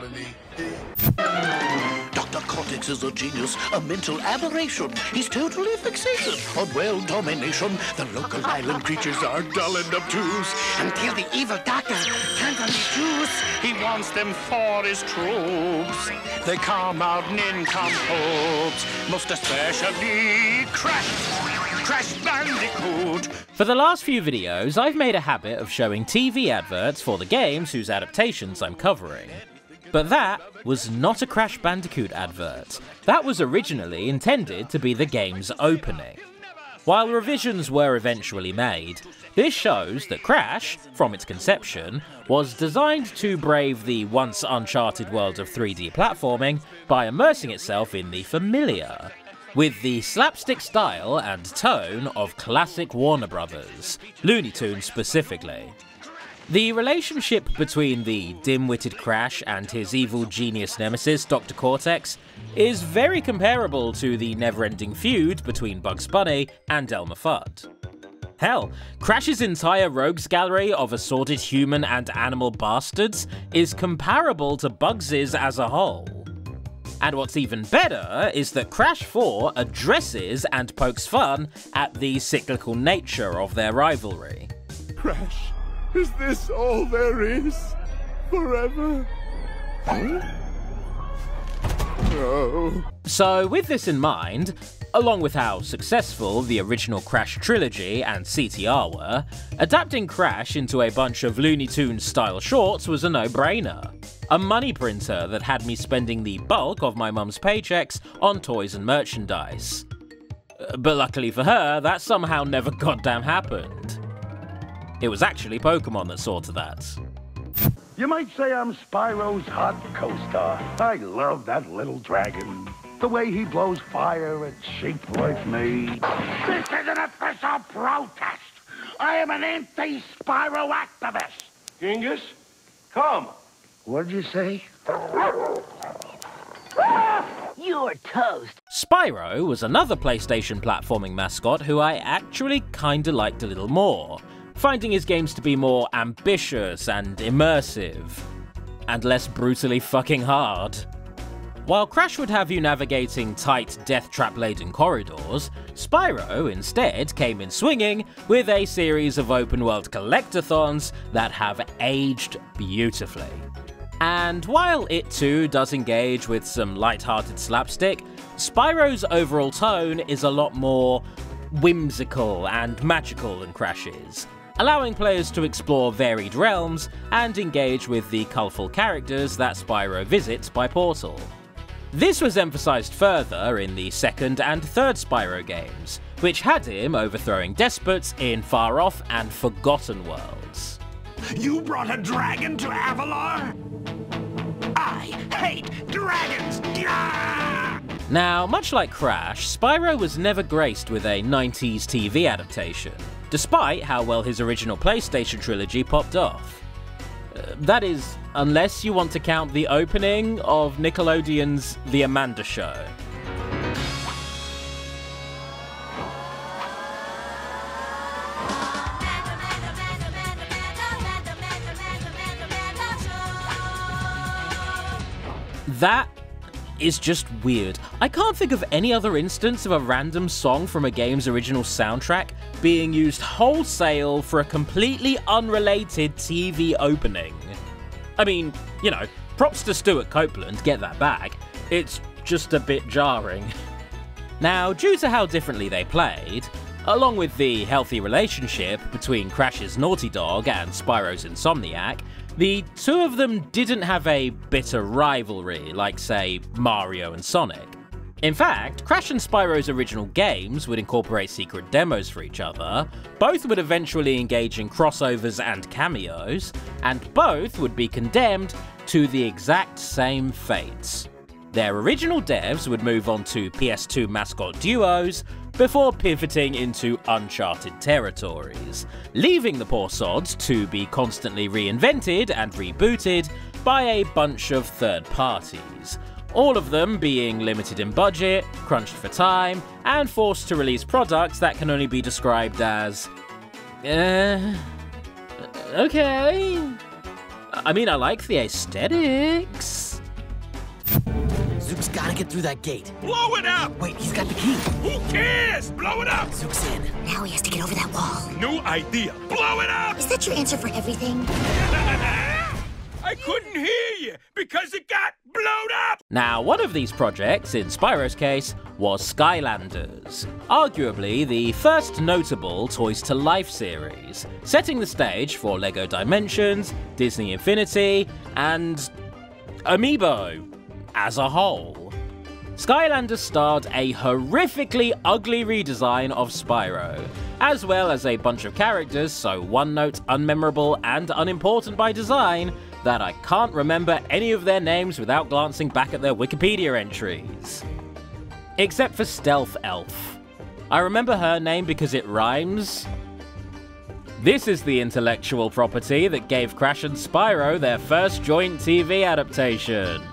harmony. Dr. Cortex is a genius, a mental aberration. He's totally fixated on world domination. The local island creatures are dull and obtuse. Until the evil doctor turns on the juice. He wants them for his troops. They come out nincompoops, most especially Crash Bandicoot. For the last few videos, I've made a habit of showing TV adverts for the games whose adaptations I'm covering. But that was not a Crash Bandicoot advert. That was originally intended to be the game's opening. While revisions were eventually made, this shows that Crash, from its conception, was designed to brave the once uncharted world of 3D platforming by immersing itself in the familiar, with the slapstick style and tone of classic Warner Brothers, Looney Tunes specifically. The relationship between the dim-witted Crash and his evil genius nemesis, Dr. Cortex, is very comparable to the never-ending feud between Bugs Bunny and Elmer Fudd. Hell, Crash's entire rogues gallery of assorted human and animal bastards is comparable to Bugs's as a whole. And what's even better is that Crash 4 addresses and pokes fun at the cyclical nature of their rivalry. Crash, is this all there is? Forever? No. So with this in mind, along with how successful the original Crash trilogy and CTR were, adapting Crash into a bunch of Looney Tunes style shorts was a no-brainer. A money printer that had me spending the bulk of my mum's paychecks on toys and merchandise. But luckily for her, that somehow never goddamn happened. It was actually Pokemon that saw to that. You might say I'm Spyro's hot co-star. I love that little dragon. The way he blows fire at sheep like me. This is an official protest. I am an anti-Spyro activist. Genghis, come. What did you say? You're toast. Spyro was another PlayStation platforming mascot who I actually kinda liked a little more, finding his games to be more ambitious and immersive, and less brutally fucking hard. While Crash would have you navigating tight, death trap-laden corridors, Spyro instead came in swinging with a series of open-world collectathons that have aged beautifully. And while it too does engage with some light-hearted slapstick, Spyro's overall tone is a lot more whimsical and magical than Crash's, allowing players to explore varied realms and engage with the colourful characters that Spyro visits by portal. This was emphasised further in the second and third Spyro games, which had him overthrowing despots in far-off and forgotten worlds. You brought a dragon to Avalar? I hate dragons! Gah! Now, much like Crash, Spyro was never graced with a 90s TV adaptation, despite how well his original PlayStation trilogy popped off. That is, unless you want to count the opening of Nickelodeon's The Amanda Show. That is just weird. I can't think of any other instance of a random song from a game's original soundtrack being used wholesale for a completely unrelated TV opening. I mean, you know, props to Stuart Copeland, get that back. It's just a bit jarring. Now, due to how differently they played, along with the healthy relationship between Crash's Naughty Dog and Spyro's Insomniac, the two of them didn't have a bitter rivalry like, say, Mario and Sonic. In fact, Crash and Spyro's original games would incorporate secret demos for each other, both would eventually engage in crossovers and cameos, and both would be condemned to the exact same fates. Their original devs would move on to PS2 mascot duos, before pivoting into uncharted territories, leaving the poor sods to be constantly reinvented and rebooted by a bunch of third parties, all of them being limited in budget, crunched for time, and forced to release products that can only be described as... okay. I mean, I like the aesthetics. Zook's gotta get through that gate. Blow it up! Wait, he's got the key. Who cares? Blow it up! Zook's in. Now he has to get over that wall. New idea. Blow it up! Is that your answer for everything? I couldn't hear you because it got blown up! Now, one of these projects, in Spyro's case, was Skylanders, arguably the first notable Toys to Life series, setting the stage for LEGO Dimensions, Disney Infinity, and Amiibo as a whole. Skylanders starred a horrifically ugly redesign of Spyro, as well as a bunch of characters so one-note, unmemorable, and unimportant by design that I can't remember any of their names without glancing back at their Wikipedia entries. Except for Stealth Elf. I remember her name because it rhymes. This is the intellectual property that gave Crash and Spyro their first joint TV adaptation.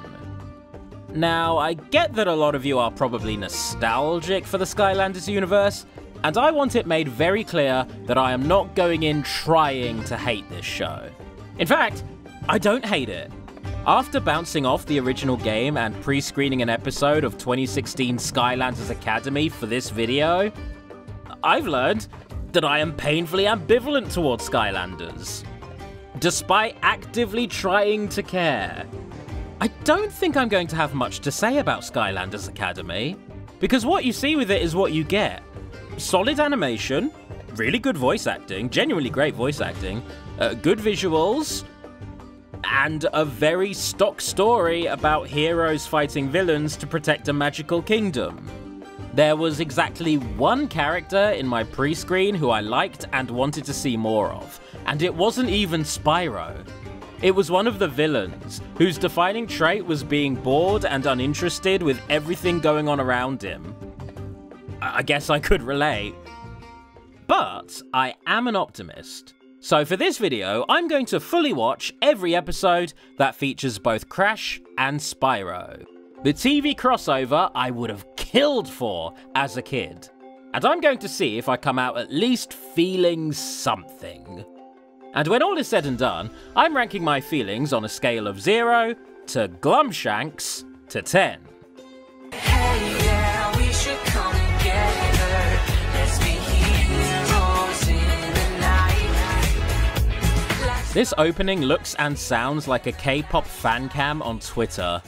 Now, I get that a lot of you are probably nostalgic for the Skylanders universe, and I want it made very clear that I am not going in trying to hate this show. In fact, I don't hate it. After bouncing off the original game and pre-screening an episode of 2016 Skylanders Academy for this video, I've learned that I am painfully ambivalent towards Skylanders, despite actively trying to care. I don't think I'm going to have much to say about Skylanders Academy, because what you see with it is what you get. Solid animation, really good voice acting, genuinely great voice acting, good visuals, and a very stock story about heroes fighting villains to protect a magical kingdom. There was exactly one character in my pre-screen who I liked and wanted to see more of, and it wasn't even Spyro. It was one of the villains, whose defining trait was being bored and uninterested with everything going on around him. I guess I could relate. But I am an optimist. So for this video, I'm going to fully watch every episode that features both Crash and Spyro. The TV crossover I would have killed for as a kid. And I'm going to see if I come out at least feeling something. And when all is said and done, I'm ranking my feelings on a scale of 0 to Glumshanks to 10. Hey, yeah, we should come together. Let's be heroes in the night. This opening looks and sounds like a K-pop fan cam on Twitter.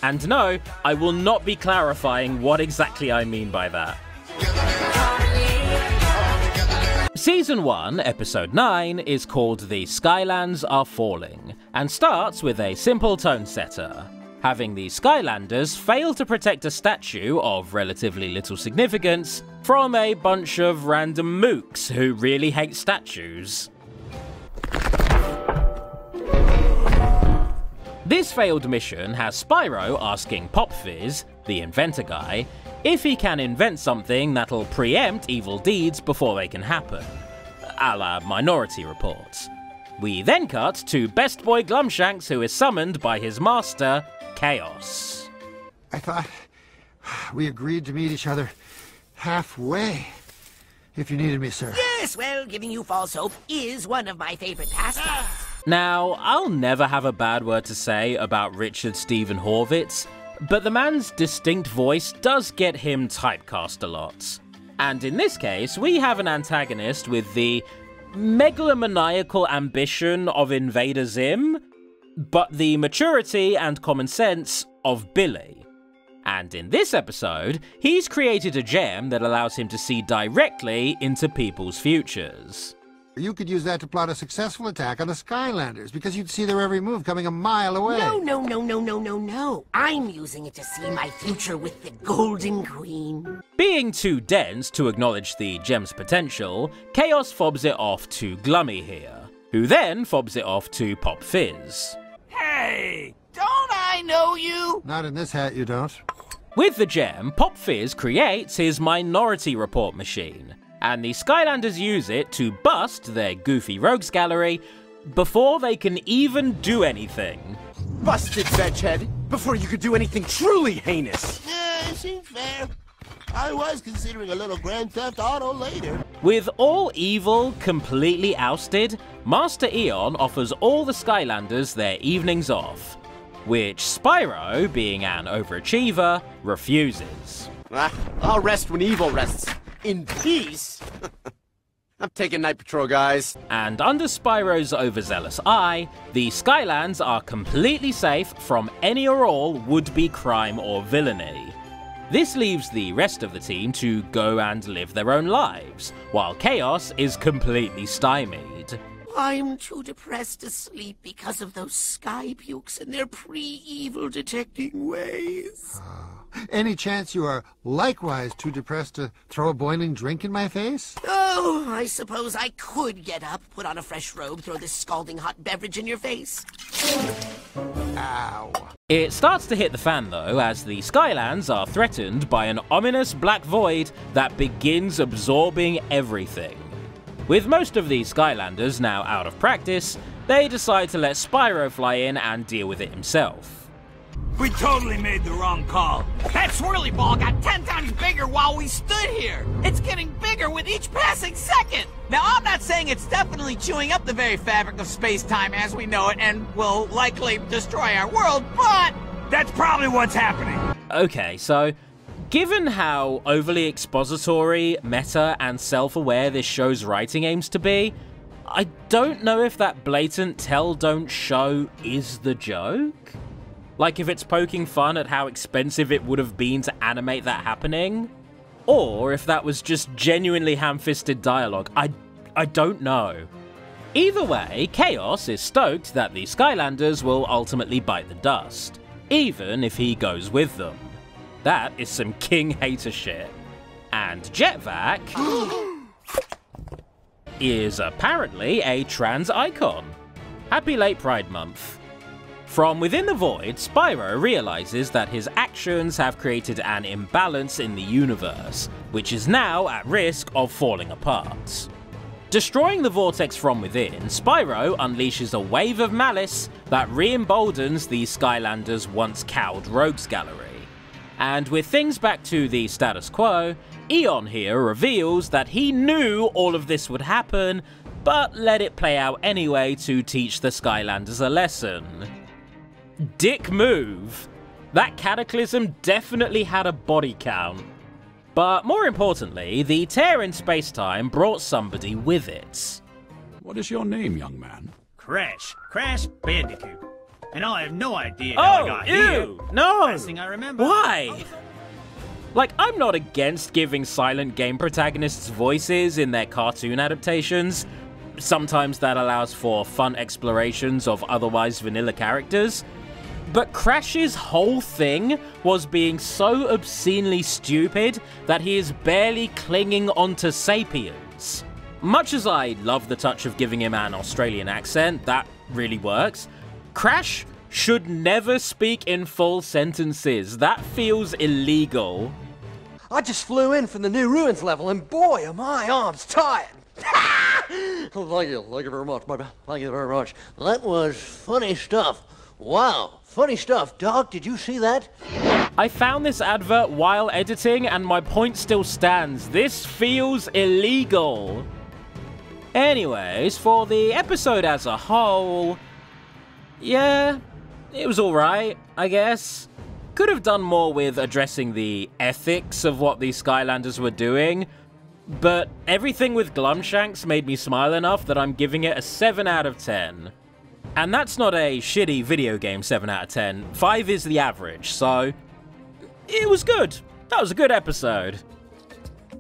And no, I will not be clarifying what exactly I mean by that. Season 1, Episode 9 is called The Skylands Are Falling, and starts with a simple tone setter, having the Skylanders fail to protect a statue of relatively little significance from a bunch of random mooks who really hate statues. This failed mission has Spyro asking Pop Fizz, the inventor guy, if he can invent something that'll preempt evil deeds before they can happen, a la Minority Report. We then cut to Best Boy Glumshanks, who is summoned by his master, Chaos. I thought we agreed to meet each other halfway, if you needed me, sir. Yes, well, giving you false hope is one of my favorite pastimes. Now, I'll never have a bad word to say about Richard Stephen Horvitz, but the man's distinct voice does get him typecast a lot. And in this case, we have an antagonist with the megalomaniacal ambition of Invader Zim, but the maturity and common sense of Billy. And in this episode, he's created a gem that allows him to see directly into people's futures. You could use that to plot a successful attack on the Skylanders, because you'd see their every move coming a mile away. No. I'm using it to see my future with the Golden Queen. Being too dense to acknowledge the gem's potential, Chaos fobs it off to Glummy here, who then fobs it off to Pop Fizz. Hey, don't I know you? Not in this hat, you don't. With the gem, Pop Fizz creates his Minority Report machine, and the Skylanders use it to bust their goofy rogues gallery before they can even do anything. Busted, Vegehead, before you could do anything truly heinous. Yeah, it seems fair. I was considering a little Grand Theft Auto later. With all evil completely ousted, Master Eon offers all the Skylanders their evenings off. which Spyro, being an overachiever, refuses. I'll rest when evil rests. In peace? I'm taking night patrol, guys. And under Spyro's overzealous eye, the Skylands are completely safe from any or all would-be crime or villainy. This leaves the rest of the team to go and live their own lives, while Chaos is completely stymied. I'm too depressed to sleep because of those sky pukes and their pre-evil detecting ways. Any chance you are likewise too depressed to throw a boiling drink in my face? Oh, I suppose I could get up, put on a fresh robe, throw this scalding hot beverage in your face. Ow. It starts to hit the fan though, as the Skylands are threatened by an ominous black void that begins absorbing everything. With most of the Skylanders now out of practice, they decide to let Spyro fly in and deal with it himself. We totally made the wrong call. That swirly ball got 10 times bigger while we stood here. It's getting bigger with each passing second. Now, I'm not saying it's definitely chewing up the very fabric of space-time as we know it and will likely destroy our world, but that's probably what's happening. Okay, so given how overly expository, meta, and self-aware this show's writing aims to be, I don't know if that blatant tell-don't-show is the joke. Like if it's poking fun at how expensive it would have been to animate that happening, or if that was just genuinely ham-fisted dialogue. I don't know. Either way, Chaos is stoked that the Skylanders will ultimately bite the dust, even if he goes with them. That is some king hater shit. And Jet-Vec is apparently a trans icon. Happy late Pride Month. From within the void, Spyro realizes that his actions have created an imbalance in the universe, which is now at risk of falling apart. Destroying the vortex from within, Spyro unleashes a wave of malice that re-emboldens the Skylanders' once cowed rogues gallery. And with things back to the status quo, Eon here reveals that he knew all of this would happen, but let it play out anyway to teach the Skylanders a lesson. Dick move. That cataclysm definitely had a body count. But more importantly, the tear in space-time brought somebody with it. What is your name, young man? Crash Bandicoot. And I have no idea how I got here. No! Last thing I remember. Why? Like, I'm not against giving silent game protagonists voices in their cartoon adaptations. Sometimes that allows for fun explorations of otherwise vanilla characters. But Crash's whole thing was being so obscenely stupid that he is barely clinging onto sapience. Much as I love the touch of giving him an Australian accent, that really works, Crash should never speak in full sentences. That feels illegal. I just flew in from the new ruins level, and boy, are my arms tired. Thank you very much, baby. Thank you very much. That was funny stuff. Wow, funny stuff. Doc, did you see that? I found this advert while editing, and my point still stands. This feels illegal. Anyways, for the episode as a whole, yeah, it was alright, I guess. Could have done more with addressing the ethics of what the Skylanders were doing, but everything with Glumshanks made me smile enough that I'm giving it a 7 out of 10. And that's not a shitty video game 7 out of 10. 5 is the average, so it was good. That was a good episode.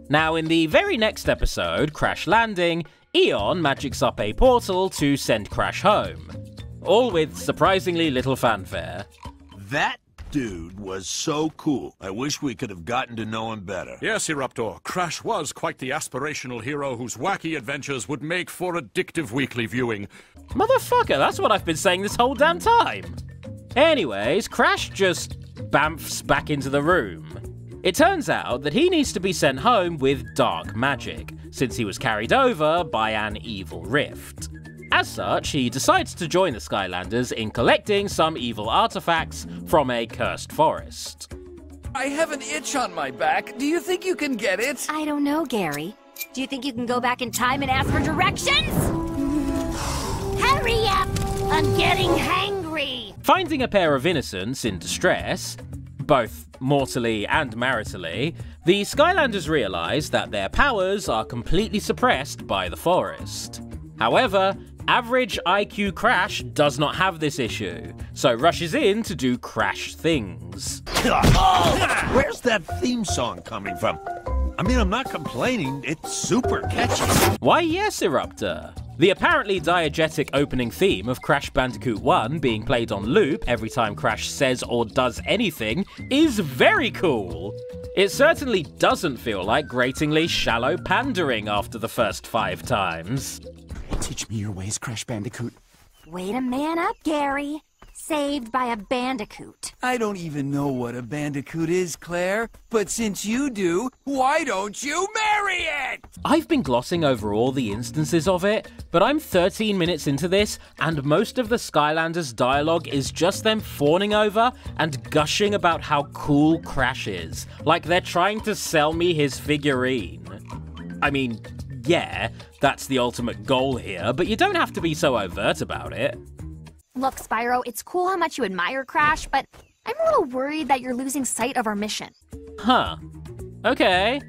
Now, in the very next episode, Crash Landing, Eon magics up a portal to send Crash home. All with surprisingly little fanfare. That dude was so cool. I wish we could have gotten to know him better. Yes, Eruptor. Crash was quite the aspirational hero whose wacky adventures would make for addictive weekly viewing. Motherfucker, that's what I've been saying this whole damn time. Anyways, Crash just bamfs back into the room. It turns out that he needs to be sent home with dark magic, since he was carried over by an evil rift. As such, he decides to join the Skylanders in collecting some evil artifacts from a cursed forest. I have an itch on my back. Do you think you can get it? I don't know, Gary. Do you think you can go back in time and ask for directions? Hurry up! I'm getting hangry! Finding a pair of innocents in distress, both mortally and maritally, the Skylanders realise that their powers are completely suppressed by the forest. However, average IQ Crash does not have this issue, so rushes in to do Crash things. Where's that theme song coming from? I mean, I'm not complaining, it's super catchy. Why yes, Eruptor. The apparently diegetic opening theme of Crash Bandicoot 1 being played on loop every time Crash says or does anything is very cool. It certainly doesn't feel like gratingly shallow pandering after the first 5 times. Teach me your ways, Crash Bandicoot. Wait a man up, Gary. Saved by a bandicoot. I don't even know what a bandicoot is, Claire. But since you do, why don't you marry it? I've been glossing over all the instances of it, but I'm 13 minutes into this, and most of the Skylanders dialogue is just them fawning over and gushing about how cool Crash is. Like they're trying to sell me his figurine. I mean, yeah, that's the ultimate goal here, but you don't have to be so overt about it. Look, Spyro, it's cool how much you admire Crash, but I'm a little worried that you're losing sight of our mission. Huh. Okay.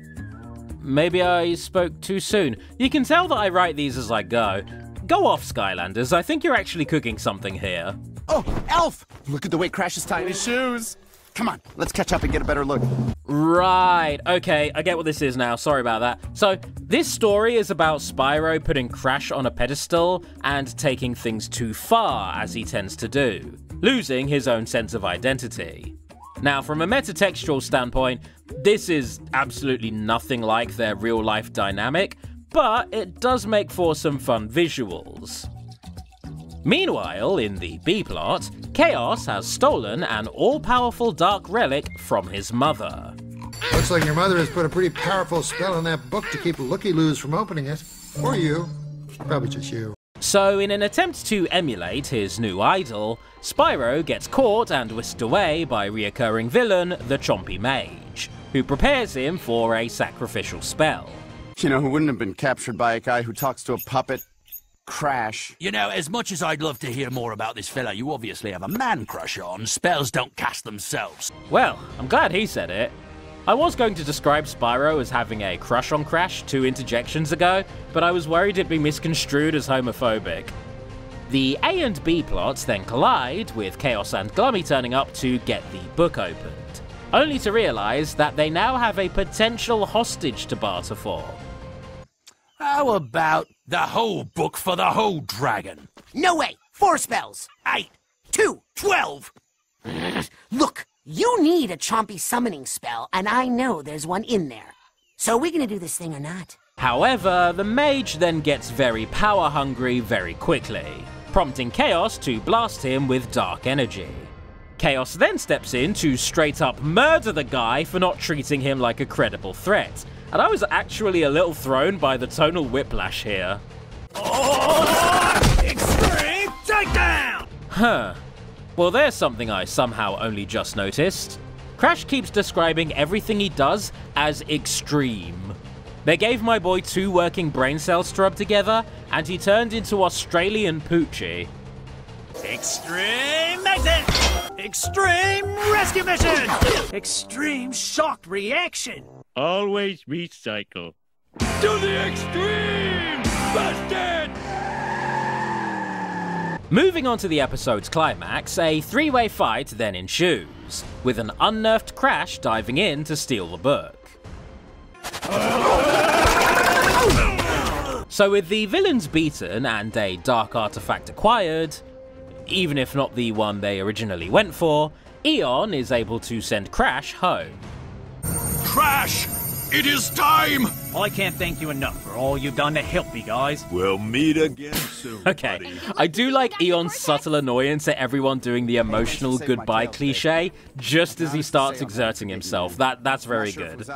Maybe I spoke too soon. You can tell that I write these as I go. Go off, Skylanders. I think you're actually cooking something here. Oh, Elf! Look at the way Crash is tying his shoes. Come on, let's catch up and get a better look. Right, okay, I get what this is now, sorry about that. So, this story is about Spyro putting Crash on a pedestal and taking things too far, as he tends to do, losing his own sense of identity. Now, from a metatextual standpoint, this is absolutely nothing like their real-life dynamic, but it does make for some fun visuals. Meanwhile, in the B-plot, Chaos has stolen an all-powerful dark relic from his mother. Looks like your mother has put a pretty powerful spell in that book to keep looky-loos from opening it. Or you. Probably just you. So, in an attempt to emulate his new idol, Spyro gets caught and whisked away by reoccurring villain, the Chompy Mage, who prepares him for a sacrificial spell. You know who wouldn't have been captured by a guy who talks to a puppet? Crash. You know, as much as I'd love to hear more about this fella you obviously have a man crush on, spells don't cast themselves. Well, I'm glad he said it. I was going to describe Spyro as having a crush on Crash 2 interjections ago, but I was worried it'd be misconstrued as homophobic. The A and B plots then collide, with Chaos and Glummy turning up to get the book opened, only to realise that they now have a potential hostage to barter for. How about the whole book for the whole dragon? No way! 4 spells! 8, 2, 12! Look, you need a Chompy summoning spell, and I know there's one in there. So are we gonna do this thing or not? However, the mage then gets very power-hungry very quickly, prompting Chaos to blast him with dark energy. Chaos then steps in to straight-up murder the guy for not treating him like a credible threat, and I was actually a little thrown by the tonal whiplash here. Oh, extreme takedown! Huh. Well, there's something I somehow only just noticed. Crash keeps describing everything he does as extreme. They gave my boy 2 working brain cells to rub together, and he turned into Australian Poochie. Extreme exit! Extreme rescue mission! Extreme shock reaction! Always recycle. To the extreme! Busted! Moving on to the episode's climax, a 3-way fight then ensues, with an unnerved Crash diving in to steal the book. So with the villains beaten and a dark artifact acquired, even if not the one they originally went for, Eon is able to send Crash home. Crash! It is time! I can't thank you enough for all you've done to help me, guys. We'll meet again soon, Okay, buddy. I do like Eon's subtle annoyance at everyone doing the emotional goodbye cliche just as he starts exerting himself. That's very good.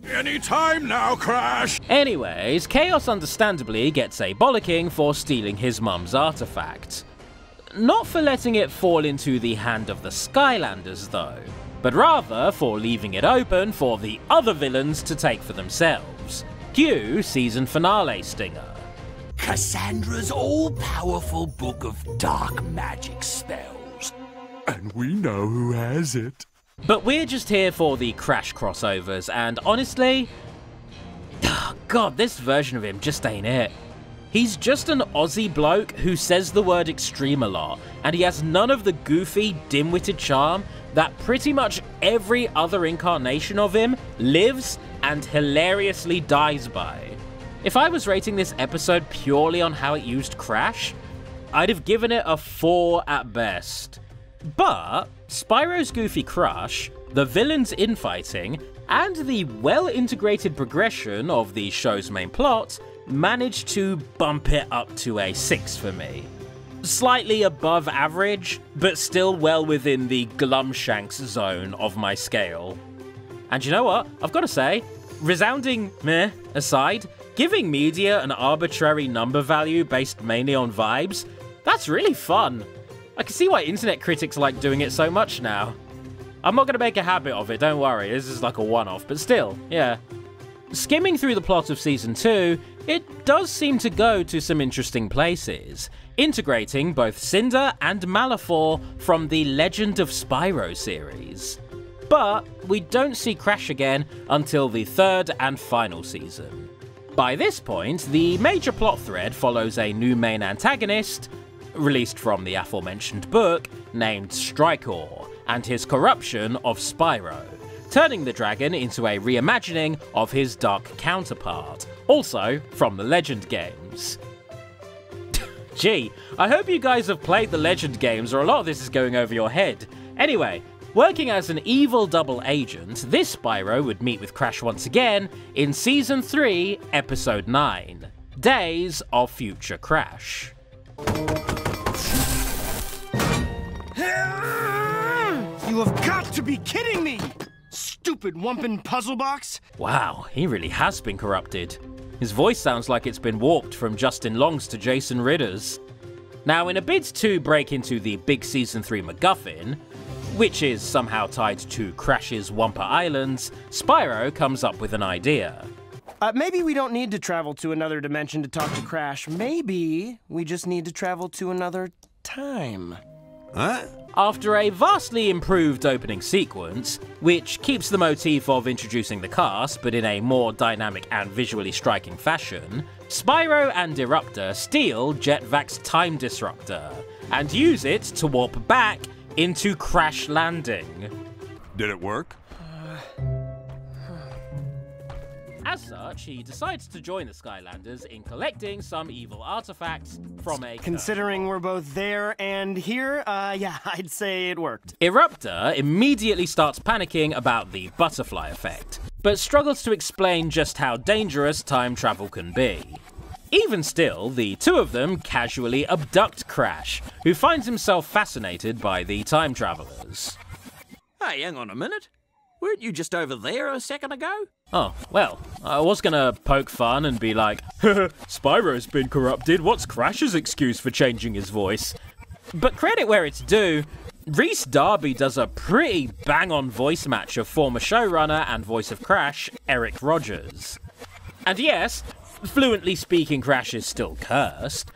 Anytime now, Crash! Anyways, Chaos understandably gets a bollocking for stealing his mum's artifact. Not for letting it fall into the hand of the Skylanders, though, but rather for leaving it open for the other villains to take for themselves. Cue season finale stinger. Cassandra's all-powerful book of dark magic spells. And we know who has it. But we're just here for the Crash crossovers, and honestly, God, this version of him just ain't it. He's just an Aussie bloke who says the word extreme a lot, and he has none of the goofy, dim-witted charm that pretty much every other incarnation of him lives and hilariously dies by. If I was rating this episode purely on how it used Crash, I'd have given it a 4 at best. But Spyro's goofy crush, the villain's infighting, and the well-integrated progression of the show's main plot managed to bump it up to a 6 for me. Slightly above average, but still well within the Glumshanks zone of my scale. And you know what? I've got to say, resounding meh aside, giving media an arbitrary number value based mainly on vibes, that's really fun. I can see why internet critics like doing it so much now. I'm not going to make a habit of it, don't worry, this is like a one-off, but still, yeah. Skimming through the plot of Season 2, it does seem to go to some interesting places, integrating both Cinder and Malifor from the Legend of Spyro series. But we don't see Crash again until the third and final season. By this point, the major plot thread follows a new main antagonist, released from the aforementioned book, named Strikor, and his corruption of Spyro, turning the dragon into a reimagining of his dark counterpart, also from the Legend games. Gee, I hope you guys have played the Legend games, or a lot of this is going over your head. Anyway, working as an evil double agent, this Spyro would meet with Crash once again in Season 3, Episode 9, Days of Future Crash. You have got to be kidding me! Stupid wumpin' puzzle box! Wow, he really has been corrupted. His voice sounds like it's been warped from Justin Long's to Jason Ritter's. Now, in a bid to break into the big Season 3 MacGuffin, which is somehow tied to Crash's Wumpa Islands, Spyro comes up with an idea. Maybe we don't need to travel to another dimension to talk to Crash. Maybe we just need to travel to another time. Huh? After a vastly improved opening sequence, which keeps the motif of introducing the cast, but in a more dynamic and visually striking fashion, Spyro and Eruptor steal Jet-Vec's time disruptor, and use it to warp back into Crash Landing. Did it work? As such, he decides to join the Skylanders in collecting some evil artifacts from a... Considering we're both there and here, yeah, I'd say it worked. Eruptor immediately starts panicking about the butterfly effect, but struggles to explain just how dangerous time travel can be. Even still, the two of them casually abduct Crash, who finds himself fascinated by the time travelers. Hey, hang on a minute. Weren't you just over there a second ago? Oh, well, I was gonna poke fun and be like, Spyro's been corrupted, what's Crash's excuse for changing his voice? But credit where it's due, Rhys Darby does a pretty bang-on voice match of former showrunner and voice of Crash, Eric Rogers. And yes, fluently speaking Crash is still cursed,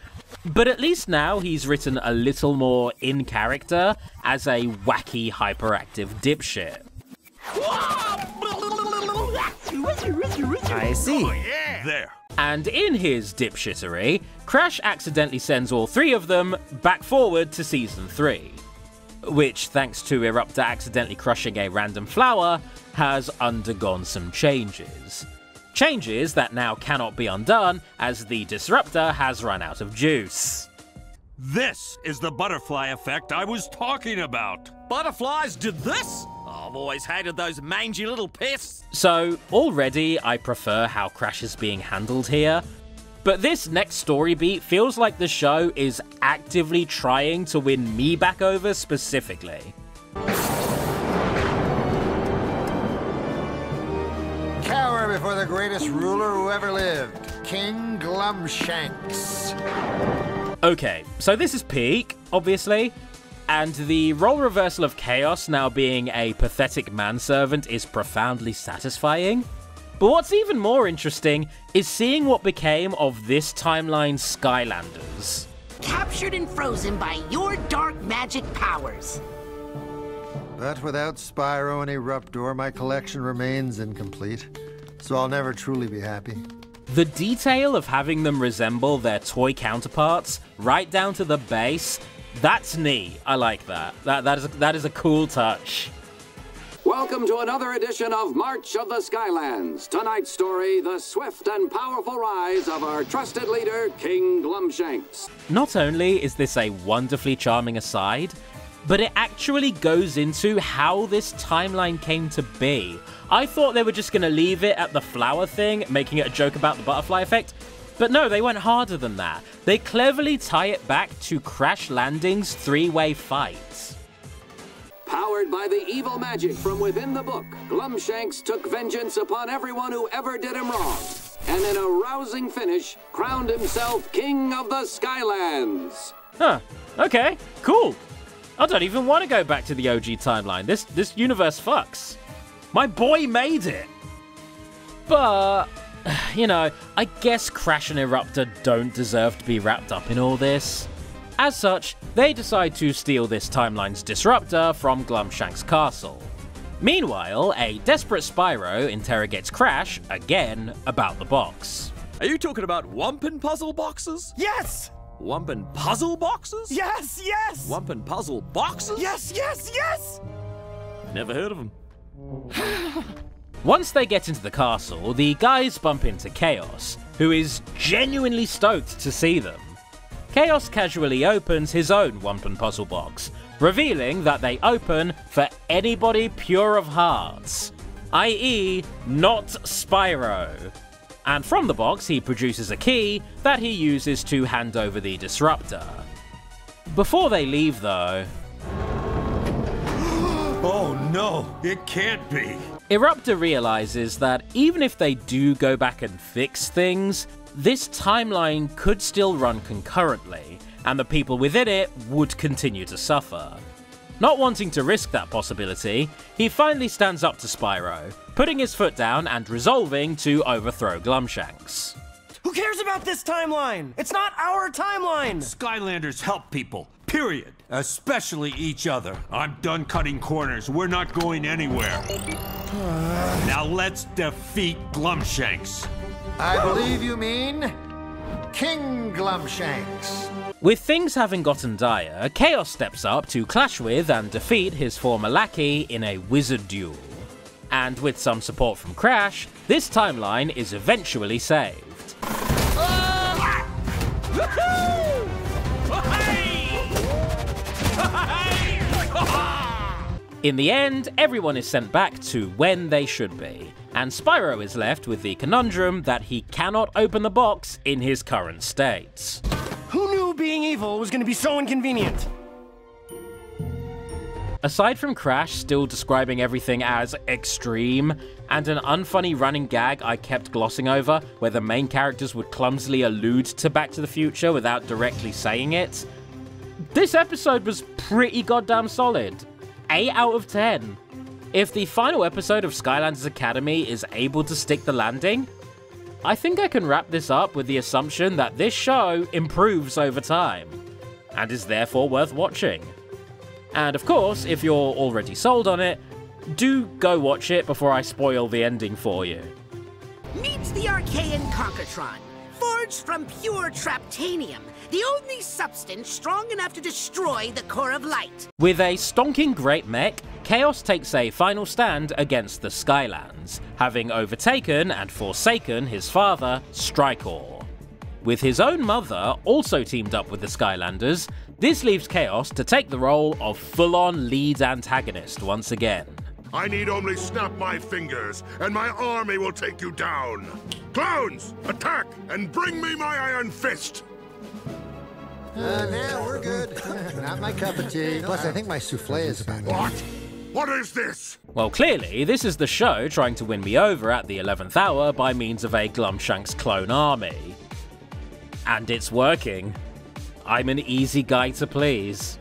but at least now he's written a little more in character as a wacky, hyperactive dipshit. I see. Oh, yeah. There. And in his dipshittery, Crash accidentally sends all three of them back forward to Season 3, which, thanks to Eruptor accidentally crushing a random flower, has undergone some changes. Changes that now cannot be undone as the disruptor has run out of juice. This is the butterfly effect I was talking about. Butterflies did this? I've always hated those mangy little pests. So, already I prefer how Crash is being handled here, but this next story beat feels like the show is actively trying to win me back over specifically. Cower before the greatest ruler who ever lived, King Glumshanks. Okay, so this is peak, obviously, and the role reversal of Chaos now being a pathetic manservant is profoundly satisfying. But what's even more interesting is seeing what became of this timeline's Skylanders. Captured and frozen by your dark magic powers. But without Spyro and Eruptor, my collection remains incomplete. So I'll never truly be happy. The detail of having them resemble their toy counterparts, right down to the base, that's neat. I like that. That is a cool touch. Welcome to another edition of March of the Skylands. Tonight's story, the swift and powerful rise of our trusted leader, King Glumshanks. Not only is this a wonderfully charming aside, but it actually goes into how this timeline came to be. I thought they were just going to leave it at the flower thing, making it a joke about the butterfly effect, but no, they went harder than that. They cleverly tie it back to Crash Landing's three-way fight. Powered by the evil magic from within the book, Glumshanks took vengeance upon everyone who ever did him wrong, and in a rousing finish, crowned himself King of the Skylands. Huh, okay, cool. I don't even want to go back to the OG timeline. This universe fucks. My boy made it. But, you know, I guess Crash and Eruptor don't deserve to be wrapped up in all this. As such, they decide to steal this timeline's disruptor from Glumshanks' castle. Meanwhile, a desperate Spyro interrogates Crash, again, about the box. Are you talking about Wumpin' puzzle boxes? Yes! Wumpin' puzzle boxes? Yes, yes! Wumpin' puzzle boxes? Yes, yes, yes! Never heard of them. Once they get into the castle, the guys bump into Chaos, who is genuinely stoked to see them. Chaos casually opens his own Wumpin' puzzle box, revealing that they open for anybody pure of hearts, i.e. not Spyro. And from the box he produces a key that he uses to hand over the disruptor. Before they leave though... Oh no, it can't be! Eruptor realizes that even if they do go back and fix things, this timeline could still run concurrently, and the people within it would continue to suffer. Not wanting to risk that possibility, he finally stands up to Spyro, putting his foot down and resolving to overthrow Glumshanks. Who cares about this timeline? It's not our timeline! Skylanders help people, period. Especially each other. I'm done cutting corners. We're not going anywhere. Now let's defeat Glumshanks. I believe you mean King Glumshanks. With things having gotten dire, Chaos steps up to clash with and defeat his former lackey in a wizard duel. And with some support from Crash, this timeline is eventually saved. In the end, everyone is sent back to when they should be, and Spyro is left with the conundrum that he cannot open the box in his current state. Who knew being evil was going to be so inconvenient? Aside from Crash still describing everything as extreme, and an unfunny running gag I kept glossing over where the main characters would clumsily allude to Back to the Future without directly saying it, this episode was pretty goddamn solid. 8 out of 10. If the final episode of Skylanders Academy is able to stick the landing, I think I can wrap this up with the assumption that this show improves over time, and is therefore worth watching. And of course, if you're already sold on it, do go watch it before I spoil the ending for you. Meet the Archaean Concatron, forged from pure Traptanium, the only substance strong enough to destroy the core of light. With a stonking great mech, Chaos takes a final stand against the Skylands, having overtaken and forsaken his father, Strykor. With his own mother also teamed up with the Skylanders, this leaves Chaos to take the role of full-on lead antagonist once again. I need only snap my fingers, and my army will take you down. Clowns, attack, and bring me my iron fist! Yeah, we're good. Not my cup of tea. Plus, I think my souffle is about What? What is this? Well, clearly, this is the show trying to win me over at the 11th hour by means of a Glumshanks clone army. And it's working. I'm an easy guy to please.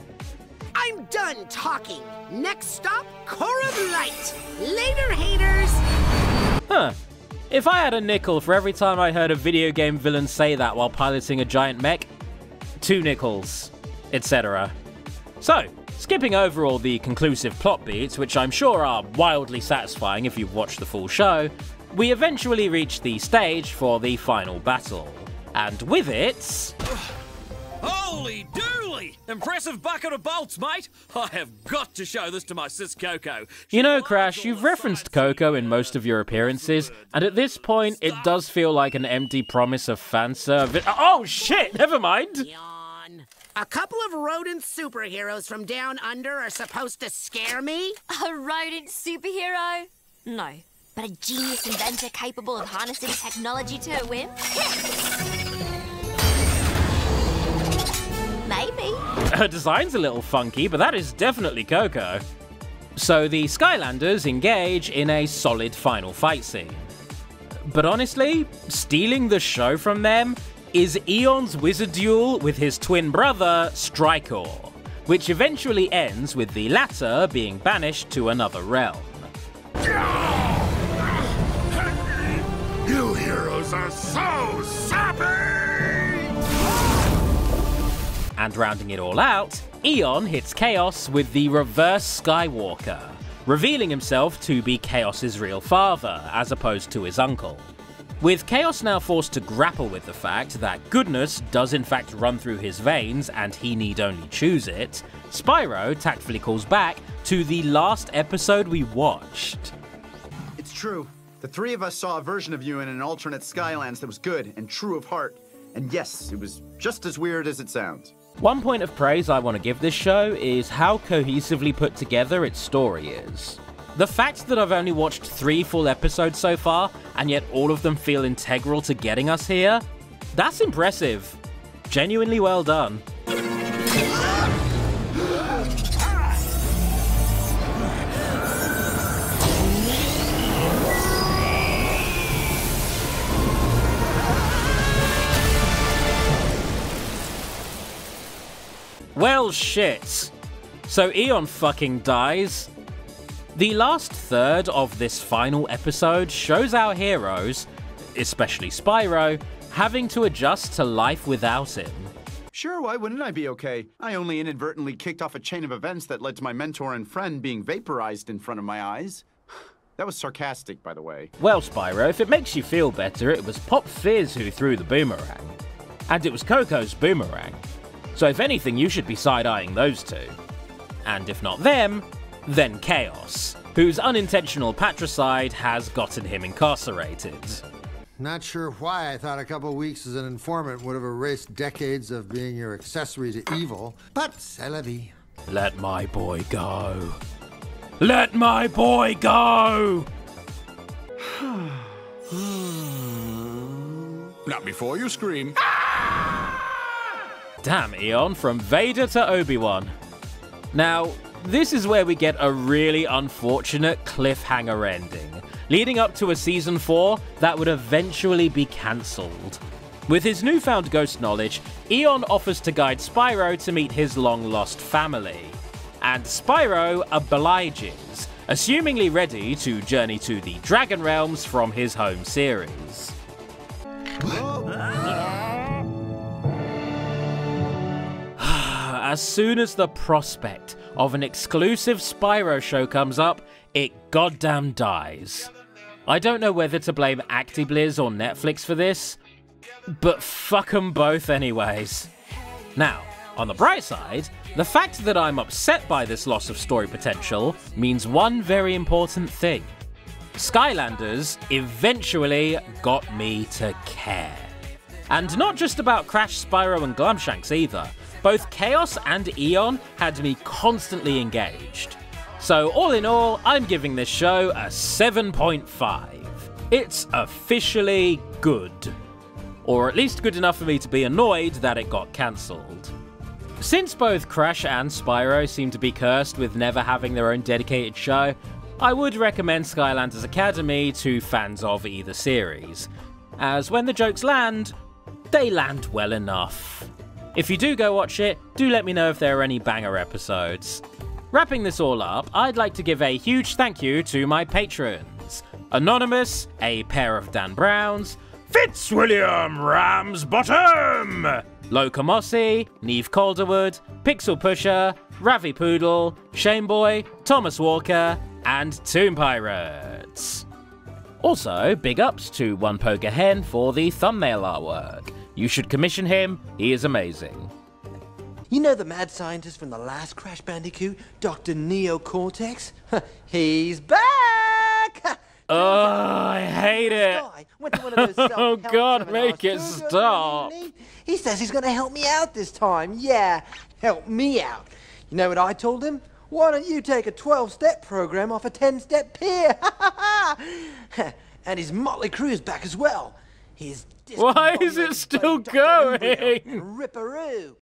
I'm done talking. Next stop, core of light. Later, haters. Huh. If I had a nickel for every time I heard a video game villain say that while piloting a giant mech, 2 nickels, etc. So, Skipping over all the conclusive plot beats, which I'm sure are wildly satisfying if you've watched the full show, we eventually reach the stage for the final battle. And with it... Holy dooly! Impressive bucket of bolts, mate! I have got to show this to my sis Coco. You know, Crash, you've referenced Coco in most of your appearances, and at this point, it does feel like an empty promise of fan service. Oh, shit! Never mind! Yawn. A couple of rodent superheroes from down under are supposed to scare me? A rodent superhero? No, but a genius inventor capable of harnessing technology to her whim? Maybe. Her design's a little funky, but that is definitely Coco. So the Skylanders engage in a solid final fight scene. But honestly, stealing the show from them is Eon's wizard duel with his twin brother, Strikor, which eventually ends with the latter being banished to another realm. You heroes are so sappy! And rounding it all out, Eon hits Chaos with the Reverse Skywalker, revealing himself to be Chaos's real father, as opposed to his uncle. With Chaos now forced to grapple with the fact that goodness does in fact run through his veins and he need only choose it, Spyro tactfully calls back to the last episode we watched. It's true. The three of us saw a version of you in an alternate Skylands that was good and true of heart. And yes, it was just as weird as it sounds. One point of praise I want to give this show is how cohesively put together its story is. The fact that I've only watched 3 full episodes so far, and yet all of them feel integral to getting us here, that's impressive. Genuinely well done. Well, shit. So Eon fucking dies. The last third of this final episode shows our heroes, especially Spyro, having to adjust to life without him. Sure, why wouldn't I be okay? I only inadvertently kicked off a chain of events that led to my mentor and friend being vaporized in front of my eyes. That was sarcastic, by the way. Well, Spyro, if it makes you feel better, it was Pop Fizz who threw the boomerang. And it was Coco's boomerang. So if anything, you should be side-eyeing those two. And if not them, then Chaos, whose unintentional patricide has gotten him incarcerated. Not sure why I thought a couple weeks as an informant would have erased decades of being your accessory to evil, but c'est la vie. Let my boy go. Let my boy go! Not before you scream. Damn, Eon, from Vader to Obi-Wan. Now, this is where we get a really unfortunate cliffhanger ending, leading up to a Season 4 that would eventually be cancelled. With his newfound ghost knowledge, Eon offers to guide Spyro to meet his long-lost family. And Spyro obliges, assumingly ready to journey to the Dragon Realms from his home series. As soon as the prospect of an exclusive Spyro show comes up, it goddamn dies. I don't know whether to blame ActiBliz or Netflix for this, but fuck 'em both anyways. Now, on the bright side, the fact that I'm upset by this loss of story potential means one very important thing. Skylanders eventually got me to care. And not just about Crash, Spyro and Glumshanks either. Both Chaos and Eon had me constantly engaged. So all in all, I'm giving this show a 7.5. It's officially good. Or at least good enough for me to be annoyed that it got cancelled. Since both Crash and Spyro seem to be cursed with never having their own dedicated show, I would recommend Skylanders Academy to fans of either series, as when the jokes land, they land well enough. If you do go watch it, do let me know if there are any banger episodes. Wrapping this all up, I'd like to give a huge thank you to my patrons. Anonymous, a pair of Dan Browns, Fitzwilliam Ramsbottom, Locomossi, Neve Calderwood, Pixel Pusher, Ravi Poodle, Shameboy, Thomas Walker, and Tomb Pirates. Also, big ups to One Poker Hen for the thumbnail artwork. You should commission him, he is amazing. You know the mad scientist from the last Crash Bandicoot, Dr. Neocortex? He's back! Oh, I hate it. Went to one of those Oh God, make it stop. He says he's going to help me out this time. Yeah, help me out. You know what I told him? Why don't you take a 12-step program off a 10-step pier? And his motley crew is back as well. His Why is it still going? Ripperoo.